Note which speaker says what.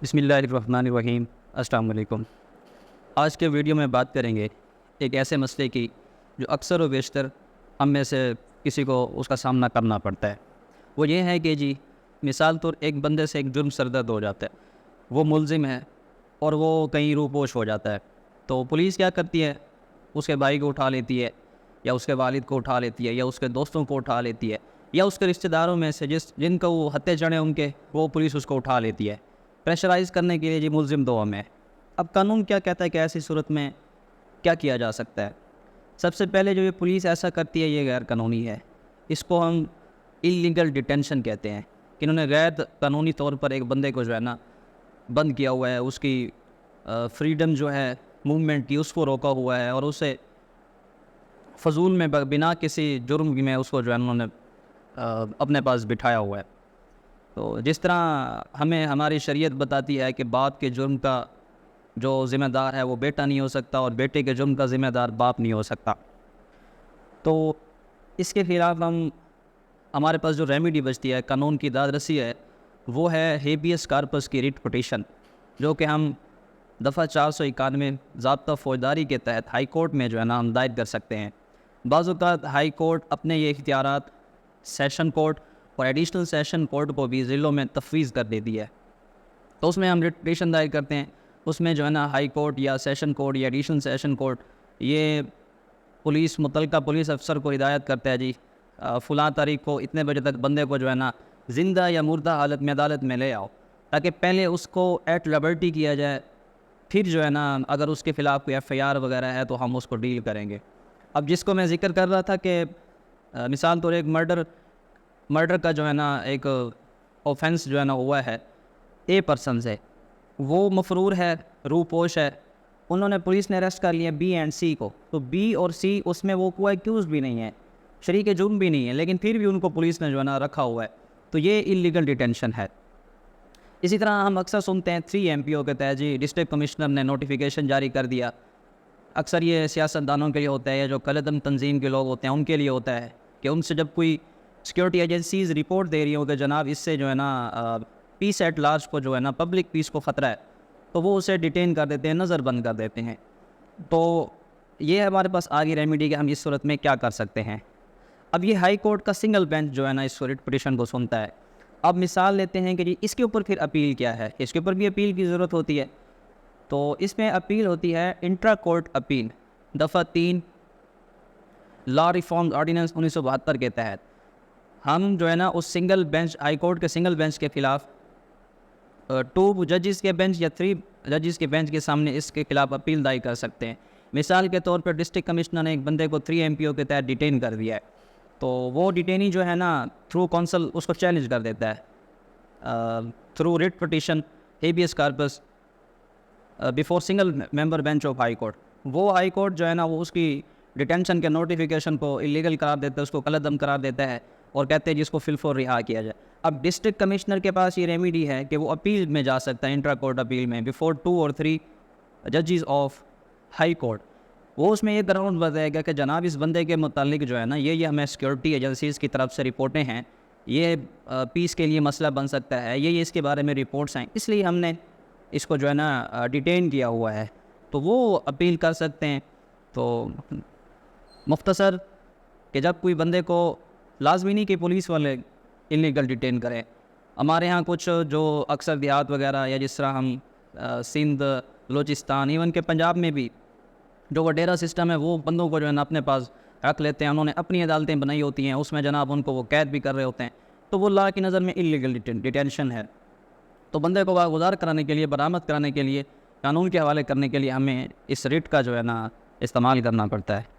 Speaker 1: بسم اللہ الرحمن الرحیم۔ السلام علیکم۔ آج کے ویڈیو میں بات کریں گے ایک ایسے مسئلے کی جو اکثر و بیشتر ہم میں سے کسی کو اس کا سامنا کرنا پڑتا ہے۔ وہ یہ ہے کہ مثال طور ایک بندے سے ایک جرم سردرد ہو جاتا ہے، وہ ملزم ہے اور وہ کہیں روپوش ہو جاتا ہے، تو پولیس کیا کرتی ہے؟ اس کے بھائی کو اٹھا لیتی ہے، یا اس کے والد کو اٹھا لیتی ہے، یا اس کے دوستوں کو اٹھا لیتی ہے، یا اس کے رشتہ داروں میں سے جن کو وہ ہتھے چڑھے ان کے، وہ پولیس اس کو اٹھا لیتی ہے پریشرائز کرنے کے لیے ملزم دو ہمیں۔ اب قانون کیا کہتا ہے کہ ایسی صورت میں کیا کیا جا سکتا ہے؟ سب سے پہلے جو یہ پولیس ایسا کرتی ہے یہ غیر قانونی ہے، اس کو ہم اللیگل ڈیٹینشن کہتے ہیں کہ انہوں نے غیر قانونی طور پر ایک بندے کو بند کیا ہوا ہے، اس کی فریڈم موومنٹ کی، اس کو روکا ہوا ہے اور اسے فضول میں بنا کسی جرم میں اس کو انہوں نے اپنے پاس بٹھایا ہوا ہے۔ تو جس طرح ہمیں ہماری شریعت بتاتی ہے کہ باپ کے جرم کا جو ذمہ دار ہے وہ بیٹا نہیں ہو سکتا، اور بیٹے کے جرم کا ذمہ دار باپ نہیں ہو سکتا، تو اس کے خلاف ہمارے پاس جو ریمیڈی بچتی ہے، قانون کی داد رسی ہے، وہ ہے ہیبیس کارپس کی ریٹ پٹیشن، جو کہ ہم دفعہ 491 ضابطہ فوجداری کے تحت ہائی کورٹ میں ہم دائر کر سکتے ہیں۔ بعض اوقات ہائی کورٹ اپنے یہ اختیارات سیشن کورٹ اور ایڈیشنل سیشن کورٹ کو بھی ضلعوں میں تفویض کر دیتی ہے، تو اس میں ہم ریٹ پٹیشن دائر کرتے ہیں۔ اس میں ہائی کورٹ یا سیشن کورٹ یا ایڈیشنل سیشن کورٹ یہ متعلقہ پولیس افسر کو ہدایت کرتا ہے فلاں تاریخ کو اتنے بجے تک بندے کو زندہ یا مردہ حالت میں عدالت میں لے آؤ، تاکہ پہلے اس کو ایٹ لبرٹی کیا جائے، پھر اگر اس کے خلاف کوئی FIR وغیرہ ہے تو ہم اس کو ڈیل کریں گے۔ اب جس کو میں ذکر کر رہا تھا کہ مثال طور ایک مرڈر کا ایک اوفینس ہوا ہے اے پرسن سے، وہ مفرور ہے، روپوش ہے، انہوں نے پولیس نے اریسٹ کر لیا B اینڈ C کو، تو B اور C اس میں وہ کوئی ایکیوز بھی نہیں ہے، شریک جرم بھی نہیں ہے، لیکن پھر بھی ان کو پولیس نے رکھا ہوا ہے، تو یہ اللیگل ڈیٹینشن ہے۔ اسی طرح ہم اکثر سنتے ہیں 3 MPO کے تحت ڈسٹرکٹ کمشنر نے نوٹیفیکیشن جاری کر دیا۔ اکثر یہ سیاستدانوں کے لیے ہوتا ہے، یا جو قلعدم تنظیم کے لوگ ہوتے ہیں ان کے لیے ہوتا ہے کہ ان سے جب کوئی سیکیورٹی ایجنسیز رپورٹ دے رہی ہوں کہ جناب اس سے پیس ایٹ لارج کو پبلک پیس کو خطرہ ہے، تو وہ اسے ڈیٹین کر دیتے ہیں، نظر بند کر دیتے ہیں۔ تو یہ ہمارے پاس آگے ریمیڈی کہ ہم اس صورت میں کیا کر سکتے ہیں۔ اب یہ ہائی کورٹ کا سنگل بینچ اس ریٹ پٹیشن کو سنتا ہے۔ اب مثال لیتے ہیں کہ اس کے اوپر پھر اپیل کیا ہے، اس کے اوپر بھی اپیل کی ضرورت ہوتی ہے، تو اس میں اپیل ہوتی ہے انٹرا کورٹ اپیل دفعہ 3 لا ریفارمز آرڈیننس 1972 کے تحت ہم اس سنگل بینچ ہائی کورٹ کے سنگل بینچ کے خلاف 2 ججز کے بینچ یا 3 ججز کے بینچ کے سامنے اس کے خلاف اپیل دائر کر سکتے ہیں۔ مثال کے طور پر ڈسٹرکٹ کمشنر نے ایک بندے کو 3 MPO کے تحت ڈیٹین کر دیا ہے، تو وہ ڈیٹینی تھرو کونسل اس کو چیلنج کر دیتا ہے through writ petition habeas corpus before single member bench of high court. وہ ہائی کورٹ وہ اس کی ڈیٹینشن کے نوٹیفیکیشن کو اللیگل قرار دیتا ہے، اس کو قلعدم قرار دیتا ہے، اور کہتے ہیں جس کو فلفور رہا کیا جائے۔ اب ڈسٹرکٹ کمشنر کے پاس یہ ریمیڈی ہے کہ وہ اپیل میں جا سکتا ہے، انٹرا کورٹ اپیل میں بیفور 2 اور 3 ججز آف ہائی کورٹ۔ وہ اس میں یہ گراؤنڈ بتائے گا کہ جناب اس بندے کے متعلق یہ ہمیں سیکیورٹی ایجنسیز کی طرف سے رپورٹیں ہیں، یہ پیس کے لیے مسئلہ بن سکتا ہے، یہ اس کے بارے میں رپورٹس ہیں، اس لیے ہم نے اس کو ڈیٹین کیا ہوا ہے، تو وہ اپیل کر سکتے ہیں۔ تو مختصر کہ جب کوئی بندے کو لازمی نہیں کہ پولیس والے انلیگل ڈیٹین کریں، ہمارے ہاں کچھ جو اکثر دیہات وغیرہ، یا جس طرح ہم سندھ، بلوچستان، ایون کہ پنجاب میں بھی جو وڈیرا سسٹم ہے، وہ بندوں کو اپنے پاس رکھ لیتے ہیں، انہوں نے اپنی عدالتیں بنائی ہوتی ہیں، اس میں ان کو وہ قید بھی کر رہے ہوتے ہیں، تو وہ لا کی نظر میں اللیگل ڈیٹینشن ہے۔ تو بندے کو واگزار کرانے کے لیے، برآمد کرانے کے لیے، قانون کے حوالے کرنے کے لیے ہمیں اس ریٹ کا استعمال کرنا پڑتا ہے۔